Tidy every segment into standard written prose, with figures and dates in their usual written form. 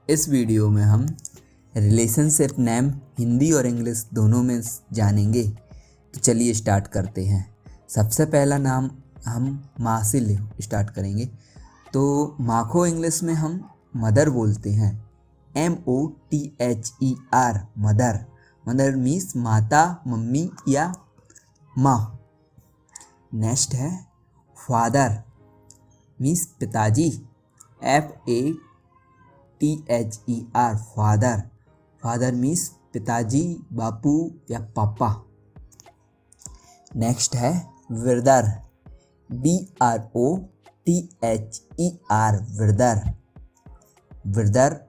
इस वीडियो में हम रिलेशनशिप नेम हिंदी और इंग्लिश दोनों में जानेंगे। तो चलिए स्टार्ट करते हैं। सबसे पहला नाम हम माँ से स्टार्ट करेंगे। तो माँ को इंग्लिश में हम मदर बोलते हैं, MOTHER, मदर। मदर मीन्स माता, मम्मी या माँ। नेक्स्ट है फादर मीन्स पिताजी, FATHER, फादर। फादर मीन्स पिताजी, बापू या पापा। नेक्स्ट है brother, BROTHER, brother. Brother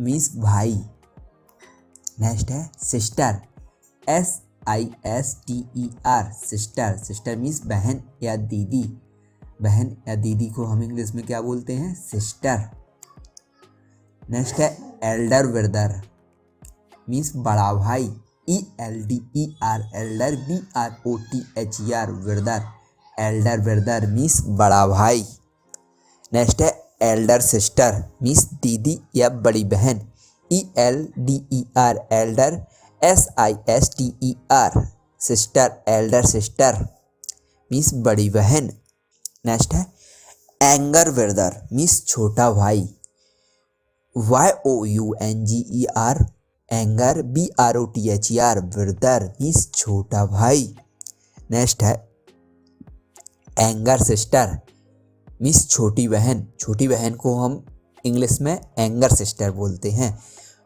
means भाई। नेक्स्ट है sister, SISTER, sister. Sister means बहन या दीदी। बहन या दीदी को हम इंग्लिश में क्या बोलते हैं? सिस्टर। नेक्स्ट है एल्डर ब्रदर मीन्स बड़ा भाई, ELDER, Elder, BROTHER, brother. Elder brother means बड़ा भाई। नेक्स्ट है एल्डर सिस्टर मीन्स दीदी या बड़ी बहन, ELDER, Elder, SISTER, sister. Elder sister means बड़ी बहन। नेक्स्ट है एंगर ब्रदर मीन्स छोटा भाई, YOUNGER, anger, BROTHER, brother means छोटा भाई। नेक्स्ट है एंगर सिस्टर मीन्स छोटी बहन। छोटी बहन को हम इंग्लिश में एंगर सिस्टर बोलते हैं,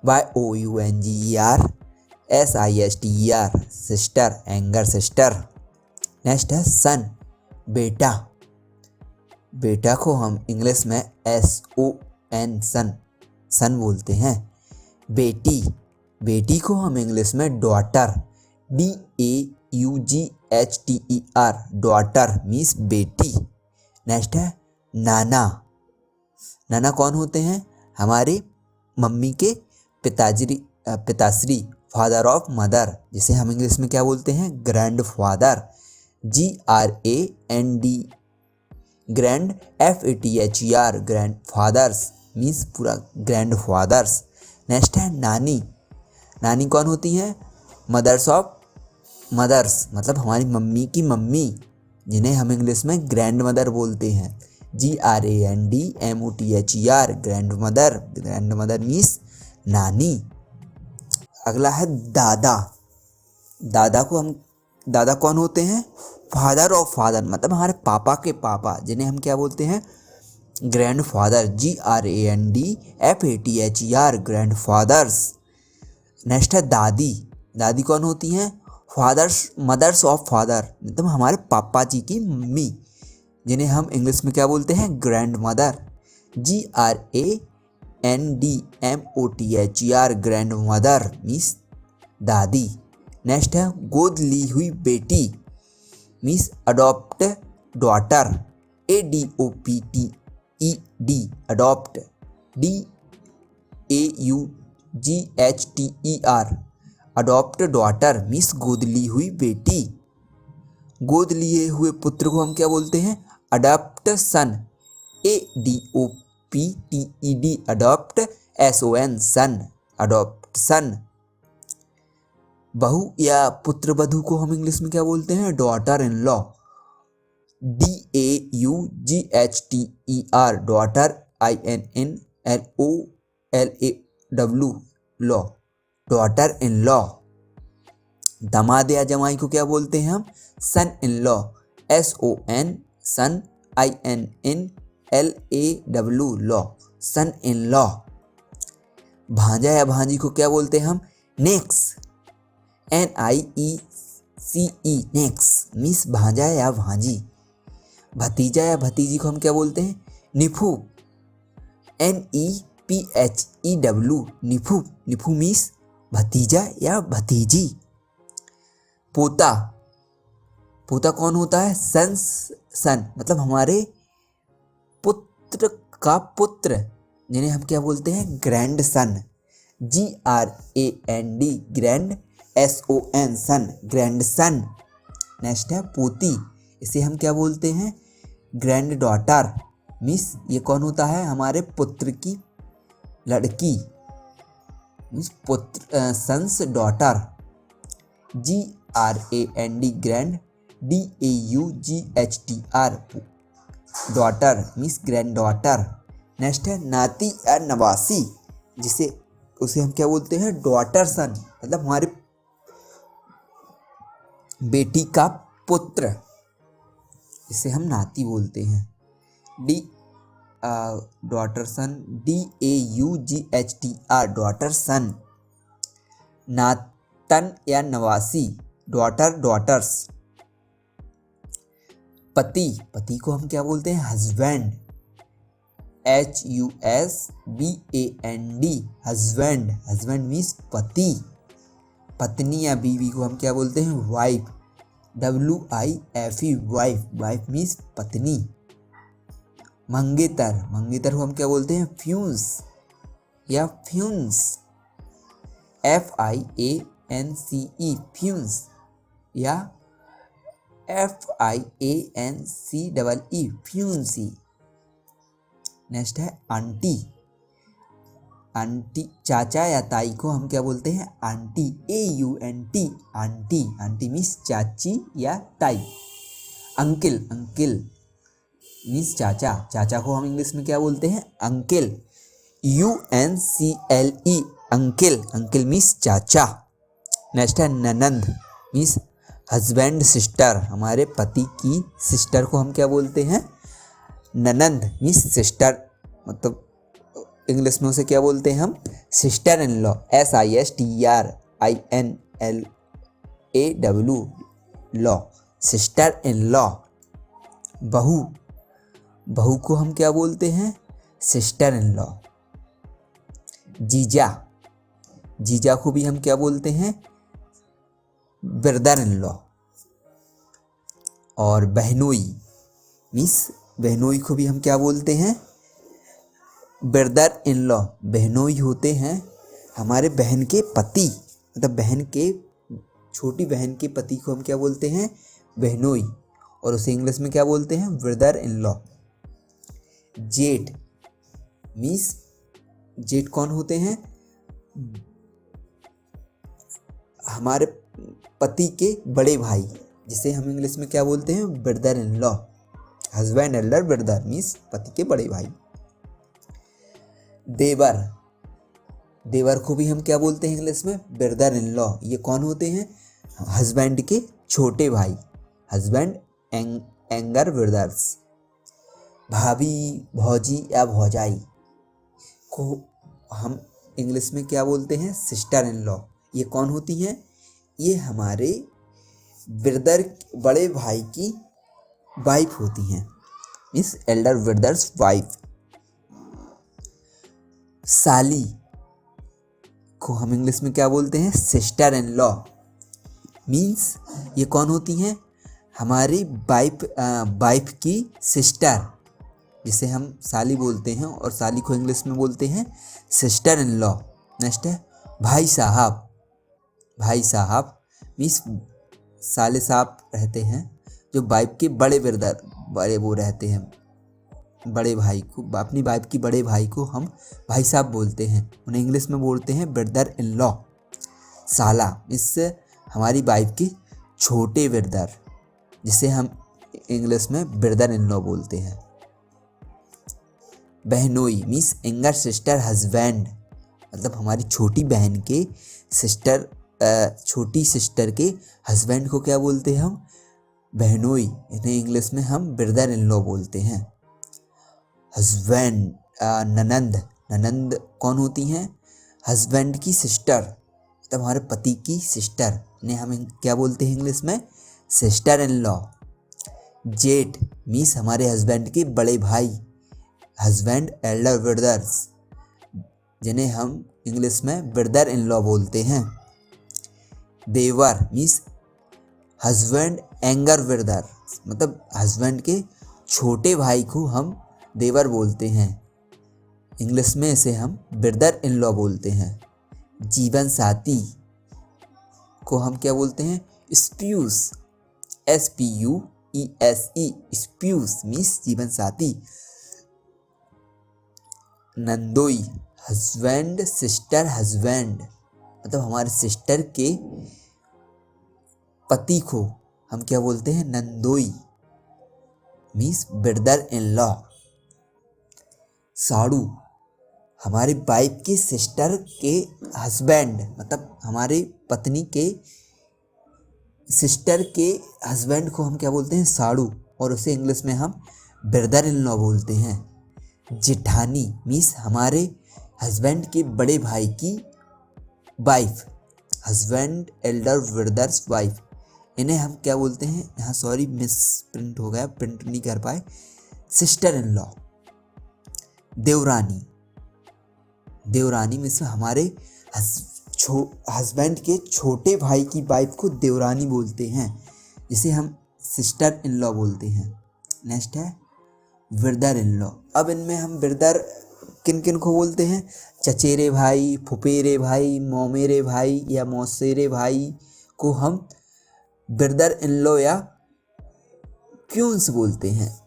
YOUNGER, SISTER, sister. Anger sister. Next है सन, बेटा। बेटा को हम इंग्लिश में SON, सन बोलते हैं। बेटी, बेटी को हम इंग्लिश में डॉटर, DAUGHTER, डॉटर मीन्स बेटी। नेक्स्ट है नाना। नाना कौन होते हैं? हमारे मम्मी के पिताश्री, फादर ऑफ मदर, जिसे हम इंग्लिश में क्या बोलते हैं? Grandfather, GRAND, grand, FATHER, grandfathers means पूरा ग्रैंड फादर्स। नेक्स्ट है नानी। नानी कौन होती हैं? मदर्स ऑफ मदर्स, मतलब हमारी मम्मी की मम्मी, जिन्हें हम इंग्लिश में ग्रैंड मदर बोलते हैं, GRANDMOTHER, grand mother. Grand mother means नानी। अगला है दादा। दादा को हम, दादा कौन होते हैं? फादर ऑफ फादर, मतलब हमारे पापा के पापा, जिन्हें हम क्या बोलते हैं? Grandfather, GRANDFATHER, grandfathers. Next है दादी। दादी कौन होती हैं? फादर्स, मदर्स ऑफ फादर, मतलब हमारे पापा जी की मम्मी, जिन्हें हम इंग्लिश में क्या बोलते हैं? Grand mother, GRANDMOTHER, grand mother means दादी। नेक्स्ट है गोद ली हुई बेटी means adopt daughter, ADOPTED, adopt, DAUGHTER, adopt daughter means गोद ली हुई बेटी। गोद लिए हुए पुत्र को हम क्या बोलते हैं? अडॉप्ट सन, ADOPTED, अडॉप्ट SON, सन, अडॉप्ट सन। बहू या पुत्र वधू को हम इंग्लिश में क्या बोलते हैं? Daughter in law, DAUGHTER, daughter, INNLOLAW, law, daughter in law. दामाद या जमाई को क्या बोलते हैं हम? Son in law, SON, son, INNLAW, law, son in law. भांजा या भांजी को क्या बोलते हैं हम? नेक्स, NIECE, नेक्स मीन्स भांजा या भांजी। भतीजा या भतीजी को हम क्या बोलते हैं? निफू, NEPHEW, निफू। निफू मीन्स भतीजा या भतीजी। पोता, पोता कौन होता है? सन, मतलब हमारे पुत्र का पुत्र, जिन्हें हम क्या बोलते हैं? Grand son, GRAND, grand, SON, सन, ग्रैंड सन। नेक्स्ट है पोती। इसे हम क्या बोलते हैं? ग्रैंड डॉटर मीन्स ये कौन होता है? हमारे पुत्र की लड़की, मीन्स पुत्र, sons daughter, GRAND grand, DAUGHTR daughter means granddaughter. Next है नाती या नवासी, जिसे उसे हम क्या बोलते हैं, डॉटर सन, मतलब हमारे बेटी का पुत्र, इसे हम नाती बोलते हैं। डॉटर सन, DAUGHTR डॉटर सन। नातन या नवासी, डॉटर डॉटर्स। पति, पति को हम क्या बोलते हैं, husband, HUSBAND husband, husband means पति। पत्नी या बीवी को हम क्या बोलते हैं, wife, WIFE wife, wife means पत्नी। मंगेतर, मंगेतर को हम क्या बोलते हैं, फ्यूंस या फ्यूंस, FIANCE फ्यूंस या FIANCEE फ्यूंसी। नेक्स्ट है आंटी, आंटी चाचा या ताई को हम क्या बोलते हैं, aunty, AUNT aunty, aunty means चाची या ताई। अंकिल, अंकिल मीन्स चाचा, चाचा को हम इंग्लिश में क्या बोलते हैं, uncle, UNCLE uncle, uncle means चाचा। नेक्स्ट है ननंद मीन्स हस्बैंड सिस्टर, हमारे पति की सिस्टर को हम क्या बोलते हैं, ननंद मीन्स सिस्टर, मतलब इंग्लिश में उसे क्या बोलते हैं हम, sister in law, SISTERINLAW law, sister in law. बहू, बहू को हम क्या बोलते हैं, सिस्टर इन लॉ। जीजा, जीजा को भी हम क्या बोलते हैं, ब्रदर इन लॉ। और बहनोई मीन्स बहनोई को भी हम क्या बोलते हैं, ब्रदर इन लॉ। बहनोई होते हैं हमारे बहन के पति, मतलब बहन के, छोटी बहन के पति को हम क्या बोलते हैं, बहनोई, और उसे इंग्लिश में क्या बोलते हैं, ब्रदर इन लॉ। जेठ मीन्स, जेठ कौन होते हैं, हमारे पति के बड़े भाई, जिसे हम इंग्लिश में क्या बोलते हैं, brother in law. Husband Elder brother means पति के बड़े भाई। देवर, देवर को भी हम क्या बोलते हैं इंग्लिश में, ब्रदर इन लॉ। ये कौन होते हैं, हस्बैंड के छोटे भाई, हस्बैंड एंगर ब्रदर्स। भाभी, भौजी या भौजाई को हम इंग्लिश में क्या बोलते हैं, सिस्टर इन लॉ। ये कौन होती हैं, ये हमारे ब्रदर, बड़े भाई की वाइफ होती हैं, मीन्स एल्डर ब्रदर्स वाइफ। साली को हम इंग्लिश में क्या बोलते हैं, सिस्टर इन लॉ, मीन्स ये कौन होती हैं, हमारी वाइफ की सिस्टर, जिसे हम साली बोलते हैं, और साली को इंग्लिश में बोलते हैं सिस्टर इन लॉ। नेक्स्ट है भाई साहब, भाई साहब मीन्स साले साहब रहते हैं, जो वाइफ के बड़े ब्रदर, बड़े वो रहते हैं, बड़े भाई को, अपनी वाइफ की बड़े भाई को हम भाई साहब बोलते हैं, उन्हें इंग्लिश में बोलते हैं ब्रदर इन लॉ। साला इससे हमारी वाइफ के छोटे ब्रदर, जिसे हम इंग्लिश में ब्रदर इन लॉ बोलते हैं। बहनोई मीन्स यंगर सिस्टर हस्बैंड, मतलब हमारी छोटी बहन के सिस्टर, छोटी सिस्टर के हस्बैंड को क्या बोलते हैं हम, बहनोई, इन्हें इंग्लिश में हम ब्रदर इन लॉ बोलते हैं। हस्बैंड, ननंद, ननंद कौन होती हैं, हस्बैंड की सिस्टर, मतलब हमारे पति की सिस्टर, इन्हें हम क्या बोलते हैं इंग्लिश में, सिस्टर इन लॉ। जेठ मीन्स हमारे हस्बैंड के बड़े भाई, हस्बैंड एल्डर ब्रदर्स, जिन्हें हम इंग्लिश में ब्रदर इन लॉ बोलते हैं। देवर मीन्स हस्बैंड एंगर ब्रदर, मतलब हस्बैंड के छोटे भाई को हम देवर बोलते हैं, इंग्लिश में इसे हम ब्रदर इन लॉ बोलते हैं। जीवन साथी को हम क्या बोलते हैं, स्प्यूस, SPUESE स्प्यूस मीन्स जीवन साथी। नंदोई हस्बैंड सिस्टर हस्बैंड मतलब हमारे सिस्टर के पति को हम क्या बोलते हैं, नंदोई मीन्स ब्रदर इन लॉ। साड़ू हमारी वाइफ की सिस्टर के हस्बैंड मतलब हमारी पत्नी के सिस्टर के हस्बैंड को हम क्या बोलते हैं, साड़ू, और उसे इंग्लिश में हम ब्रदर इन लॉ बोलते हैं। जेठानी मीन्स हमारे हस्बैंड के बड़े भाई की wife, husband Elder brother's wife, इन्हें हम क्या बोलते हैं, यहाँ सॉरी मिस प्रिंट हो गया, प्रिंट नहीं कर पाए, सिस्टर इन लॉ। देवरानी, देवरानी मीन्स हमारे हस्बैंड के छोटे भाई की वाइफ को देवरानी बोलते हैं, जिसे हम सिस्टर इन लॉ बोलते हैं। नेक्स्ट है ब्रदर इन लॉ। अब इनमें हम ब्रदर किन किन को बोलते हैं, चचेरे भाई, फुफेरे भाई, मोमेरे भाई या मौसेरे भाई को हम ब्रदर इन लॉ या क्यूंस बोलते हैं।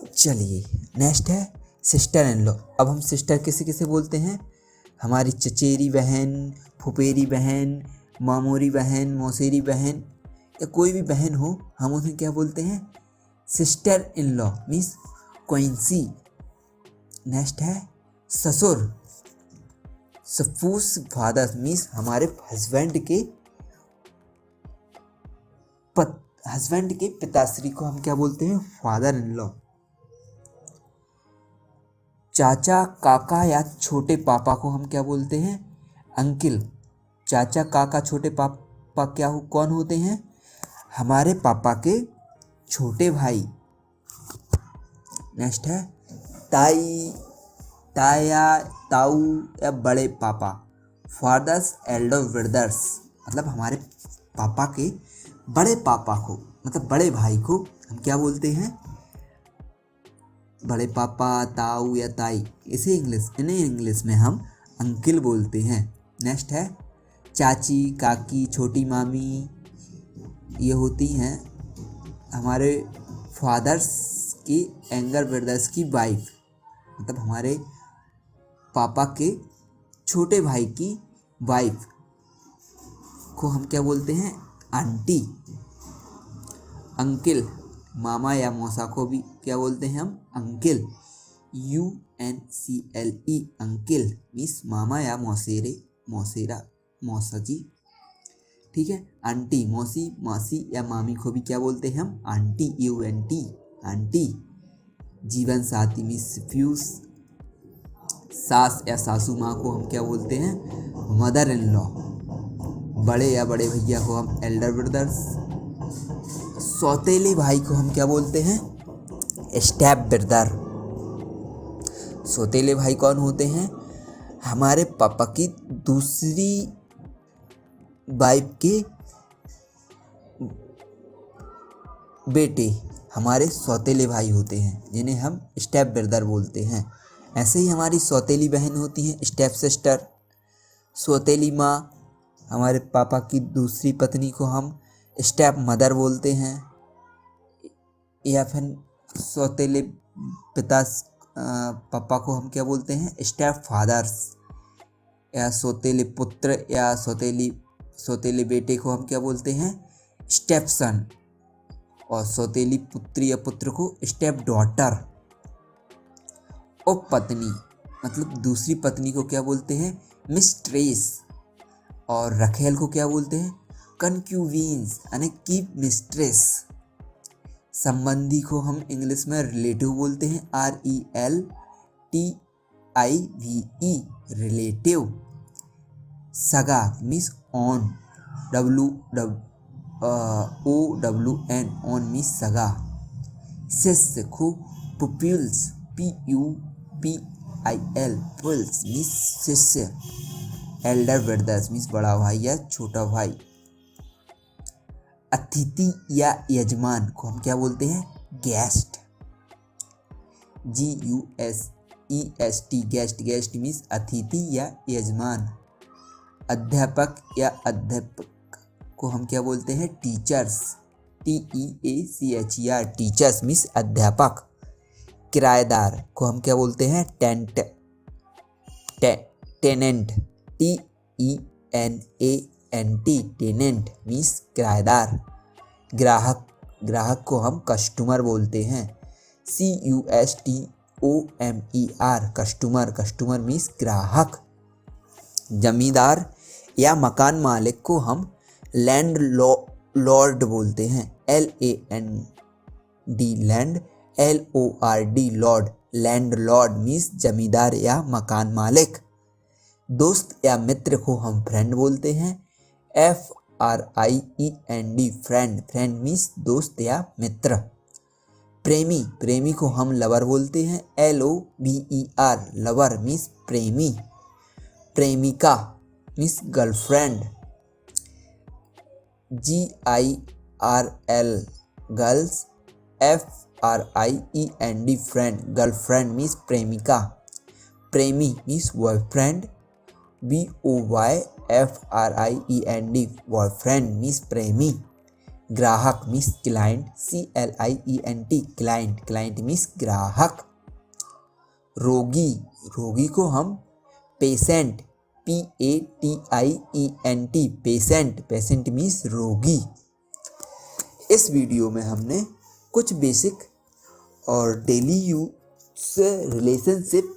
चलिए नेक्स्ट है सिस्टर इन लॉ। अब हम सिस्टर किसे किसे बोलते हैं, हमारी चचेरी बहन, फुफेरी बहन, मामूरी बहन, मौसेरी बहन या कोई भी बहन हो, हम उन्हें क्या बोलते हैं, सिस्टर इन लॉ मीन्स क्वींसी। नेक्स्ट है ससुर, सफूस फादर मीन्स हमारे हस्बैंड के पिताश्री को हम क्या बोलते हैं, फादर इन लॉ। चाचा, काका या छोटे पापा को हम क्या बोलते हैं, अंकिल। चाचा, काका, छोटे पापा कौन होते हैं, हमारे पापा के छोटे भाई। नेक्स्ट है ताई, ताया, ताऊ या बड़े पापा, फादर्स एल्डर ब्रदर्स मतलब हमारे पापा के बड़े पापा को मतलब बड़े भाई को हम क्या बोलते हैं, बड़े पापा, ताऊ या ताई, इन्हें इंग्लिश में हम अंकिल बोलते हैं। नेक्स्ट है चाची, काकी, छोटी मामी, ये होती हैं हमारे फादर्स की एंगर ब्रदर्स की वाइफ मतलब हमारे पापा के छोटे भाई की वाइफ को हम क्या बोलते हैं, आंटी। अंकिल, मामा या मौसा को भी क्या बोलते हैं हम, अंकिल। UNCLE अंकिल मीन्स मामा या मौसेरे, मौसेरा, मौसा जी, ठीक है। आंटी, मौसी, मासी या मामी को भी क्या बोलते हैं हम, आंटी, UNT आंटी। जीवन साथी मीन्स फ्यूज। सास या सासू माँ को हम क्या बोलते हैं, मदर इन लॉ। बड़े या बड़े भैया को हम एल्डर ब्रदर्स। सौतेले भाई को हम क्या बोलते हैं, स्टेप ब्रदर। सौतेले भाई कौन होते हैं, हमारे पापा की दूसरी वाइफ के बेटे हमारे सौतेले भाई होते हैं, जिन्हें हम स्टेप ब्रदर बोलते हैं। ऐसे ही हमारी सौतेली बहन होती हैं, स्टेप सिस्टर। सौतेली माँ, हमारे पापा की दूसरी पत्नी को हम स्टेप मदर बोलते हैं, या फिर सौतेले पिता पापा को हम क्या बोलते हैं, स्टेप फादर्स। या सौतेले पुत्र या सौतेले बेटे को हम क्या बोलते हैं, स्टेप सन। और सौतेली पुत्री या पुत्र को स्टेप डॉटर। और पत्नी मतलब दूसरी पत्नी को क्या बोलते हैं, मिस्ट्रेस। और रखेल को क्या बोलते हैं, कंक्यूवीन्स यानी की मिस्ट्रेस। संबंधी को हम इंग्लिश में रिलेटिव बोलते हैं, RELTIVE रिलेटिव। सगा means on, OWN on means सगा। शिष्य को पुपिल्स, PUPIL पुल्स मीन्स शिष्य। एल्डर ब्रदर्स मीन्स बड़ा भाई या छोटा भाई। अतिथि या यजमान को हम क्या बोलते हैं, guest. GUSEST guest. Guest means अतिथि या यजमान। अध्यापक या अध्यापक को हम क्या बोलते हैं, टीचर्स। TEACHER टीचर्स मीन्स अध्यापक। किराएदार को हम क्या बोलते हैं, tent. Tenant, TENANT, tenant means किराएदार। ग्राहक, ग्राहक को हम कस्टमर बोलते हैं, CUSTOMER, कस्टमर, कस्टमर मीन्स ग्राहक। जमींदार या मकान मालिक को हम लैंड लॉर्ड बोलते हैं, LAND, land, LORD, Lord, land Lord means जमींदार या मकान मालिक। दोस्त या मित्र को हम फ्रेंड बोलते हैं, FRIEND, फ्रेंड, फ्रेंड मीन्स दोस्त या मित्र। प्रेमी, प्रेमी को हम लवर बोलते हैं, LOVER, लवर मीन्स प्रेमी। प्रेमिका means girlfriend, GIRL, girls, FRIEND, friend, girlfriend means प्रेमिका। प्रेमी means boyfriend, BOYFRIEND, boyfriend means प्रेमी। ग्राहक means client, CLIENT, client, client means ग्राहक। रोगी, रोगी को हम patient, PATIENT, patient, patient means रोगी। इस वीडियो में हमने कुछ बेसिक और डेली यूज से रिलेशनशिप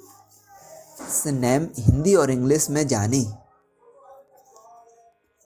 नेम हिंदी और इंग्लिश में जानी।